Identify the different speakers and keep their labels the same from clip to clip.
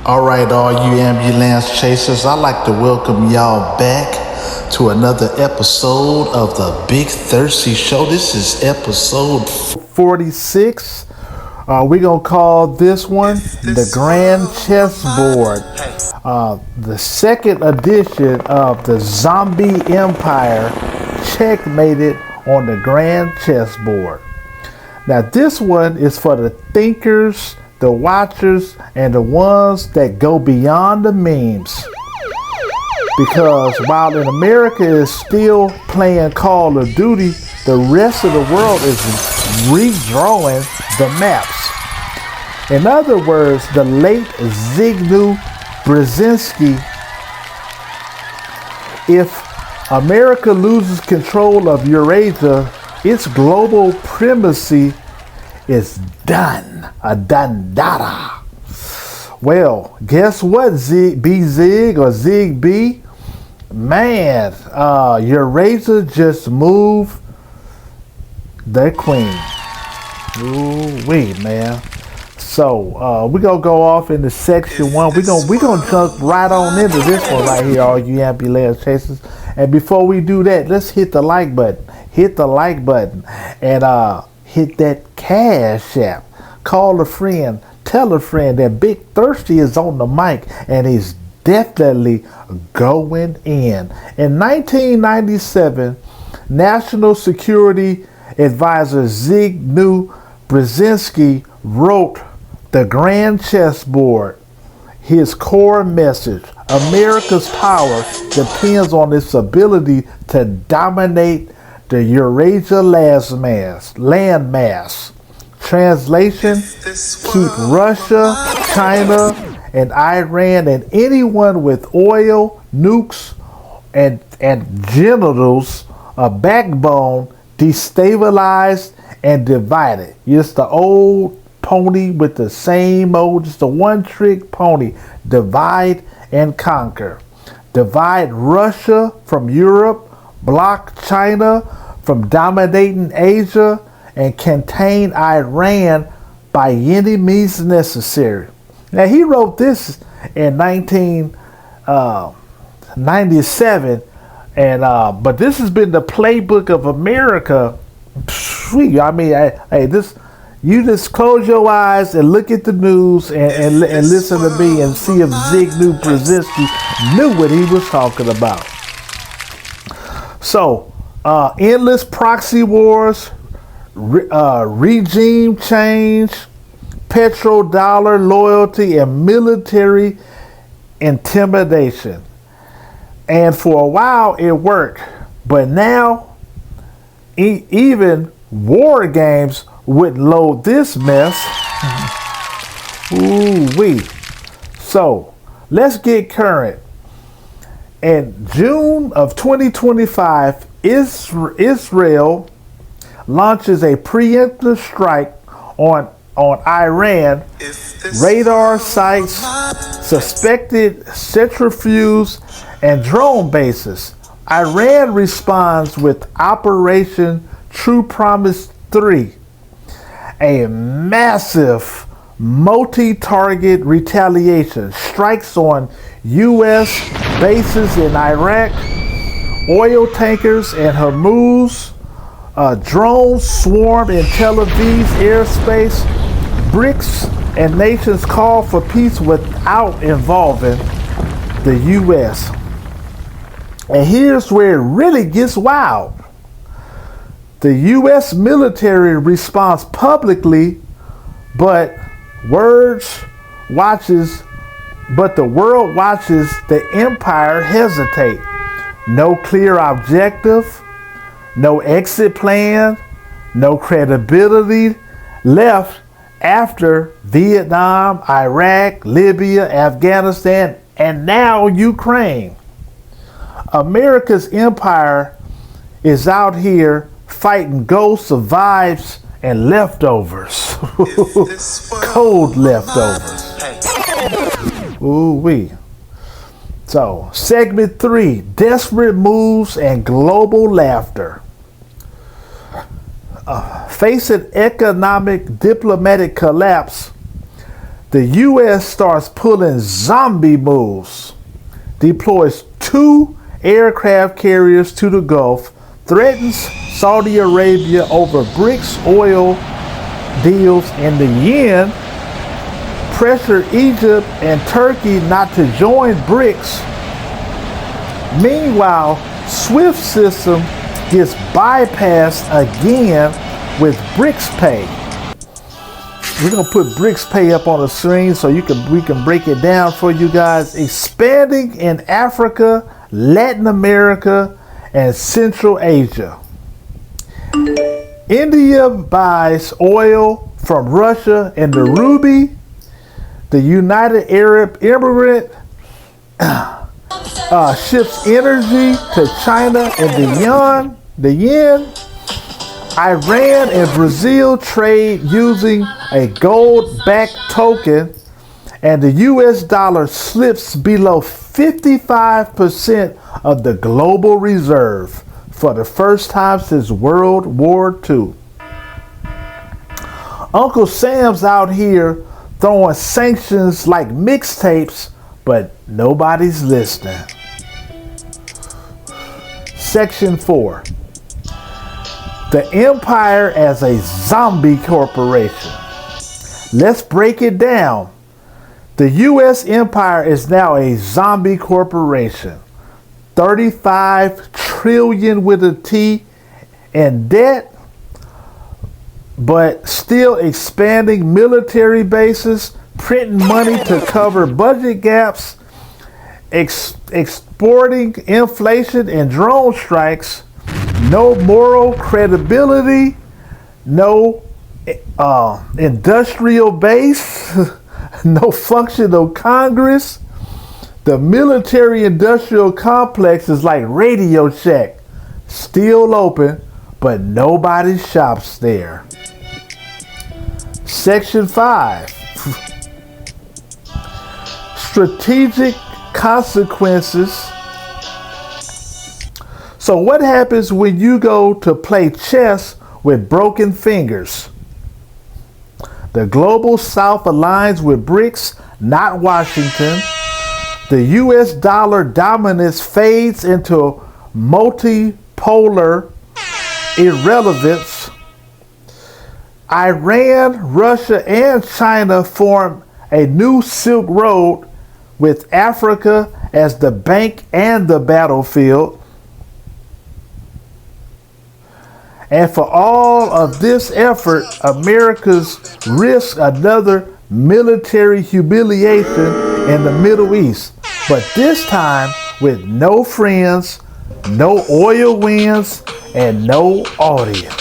Speaker 1: Alright, all you ambulance chasers, I'd like to welcome y'all back to another episode of the Big Thirsty Show. This is episode 46. We're going to call this one the Grand Chessboard. The second edition of the Zombie Empire checkmated on the Grand Chessboard. Now this one is for the thinkers, the watchers, and the ones that go beyond the memes. Because while in America is still playing Call of Duty, the rest of the world is redrawing the maps. In other words, the late Zbigniew Brzezinski, if America loses control of Eurasia, its global primacy is done. A done-data. Well, guess what, B-Zig or Zig-B? Man, Eurasia just moved their queen. Ooh-wee, man. So, we're going to go off into section one. We're gonna jump right on into this one right here, all you ambulance chasers. And before we do that, let's hit the like button. Hit the like button. And hit that cash app. Call a friend. Tell a friend that Big Thirsty is on the mic. And he's definitely going in. In 1997, National Security Advisor Zbigniew Brzezinski wrote The Grand Chessboard. His core message: America's power depends on its ability to dominate the Eurasia landmass. Translation: keep Russia, China, and Iran and anyone with oil, nukes, and genitals, a backbone, destabilized and divided. It's the old pony with the same old, just a one-trick pony. Divide and conquer. Divide Russia from Europe, block China from dominating Asia, and contain Iran by any means necessary. Now, he wrote this in 1997, but this has been the playbook of America. Sweet, I mean, you just close your eyes and look at the news and listen to me and see if Zbigniew Brzezinski knew what he was talking about. So, endless proxy wars, regime change, petrodollar loyalty, and military intimidation. And for a while it worked, but now even war games wouldn't load this mess. Ooh-wee. So, let's get current. In June of 2025, Israel launches a preemptive strike on Iran, radar sites, suspected centrifuges, and drone bases. Iran responds with Operation True Promise 3, a massive multi-target retaliation. Strikes on U.S. bases in Iraq, oil tankers in Hormuz, drones swarm in Tel Aviv's airspace. BRICS and nations call for peace without involving the U.S. And here's where it really gets wild. The U.S. military responds publicly, but the world watches the empire hesitate. No clear objective, no exit plan, no credibility left after Vietnam, Iraq, Libya, Afghanistan, and now Ukraine. America's empire is out here fighting ghosts of vibes and leftovers. Cold leftovers. Ooh-wee. So, segment 3, desperate moves and global laughter. Facing economic diplomatic collapse, the U.S. starts pulling zombie moves, deploys 2 aircraft carriers to the Gulf, threatens Saudi Arabia over BRICS oil deals, and the yen, pressure Egypt and Turkey not to join BRICS. Meanwhile, SWIFT system gets bypassed again with BRICS Pay. We're gonna put BRICS Pay up on the screen so we can break it down for you guys. Expanding in Africa, Latin America, and Central Asia. India buys oil from Russia and the ruby. The United Arab Emirates ships energy to China and the yen. Iran and Brazil trade using a gold-backed token, and the US dollar slips below 55% of the global reserve for the first time since World War II. Uncle Sam's out here throwing sanctions like mixtapes, but nobody's listening. Section 4. The empire as a zombie corporation. Let's break it down. The U.S. empire is now a zombie corporation. 35 trillion with a T in debt, but still expanding military bases, printing money to cover budget gaps, exporting inflation and drone strikes, no moral credibility, no industrial base, no functional Congress. The military-industrial complex is like Radio Shack, still open, but nobody shops there. Section 5. Strategic consequences. So what happens when you go to play chess with broken fingers? The global south aligns with BRICS, not Washington. The US dollar dominance fades into multipolar irrelevance. Iran, Russia, and China form a new Silk Road with Africa as the bank and the battlefield. And for all of this effort, America's risk another military humiliation in the Middle East. But this time with no friends, no oil winds, and no audience.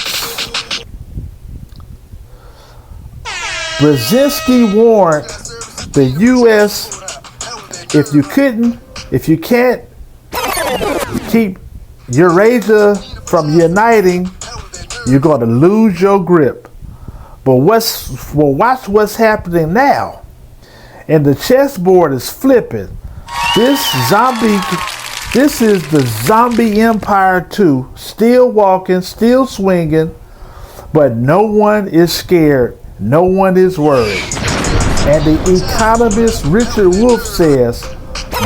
Speaker 1: Brzezinski warned the U.S. if you can't keep Eurasia from uniting, you're going to lose your grip. But watch what's happening now. And the chessboard is flipping. This is the zombie empire 2, still walking, still swinging, but no one is scared. No one is worried. And the economist Richard Wolff says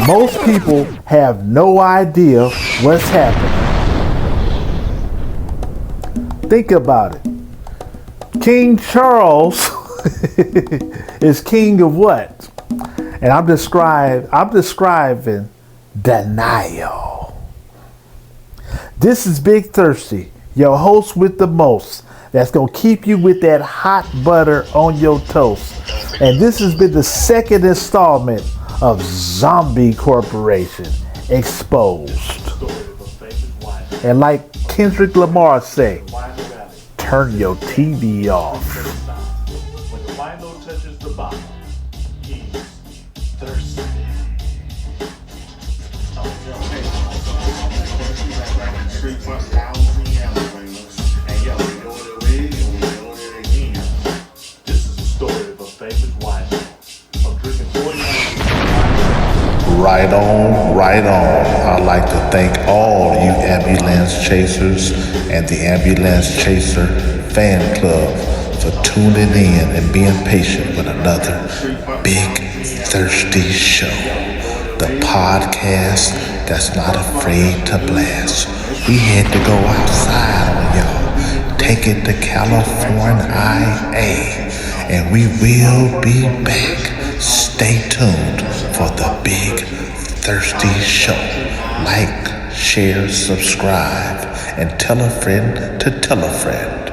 Speaker 1: most people have no idea what's happening. Think about it. King Charles is king of what? And I'm describing denial. This is Big Thirsty, your host with the most. That's going to keep you with that hot butter on your toast. And this has been the second installment of Zombie Corporation Exposed. And like Kendrick Lamar say, turn your TV off.
Speaker 2: When the wino touches the bottom, he's thirsty. This is the story of a famous wino. I'm drinking 49.
Speaker 3: Right on, right on. I'd like to thank all you ambulance chasers and the Ambulance Chaser fan club for for tuning in and being patient with another Big Thirsty Show. The podcast that's not afraid to blast. We had to go outside on y'all. Take it to California, and we will be back. Stay tuned for the Big Thirsty Show. Like, share, subscribe, and tell a friend to tell a friend.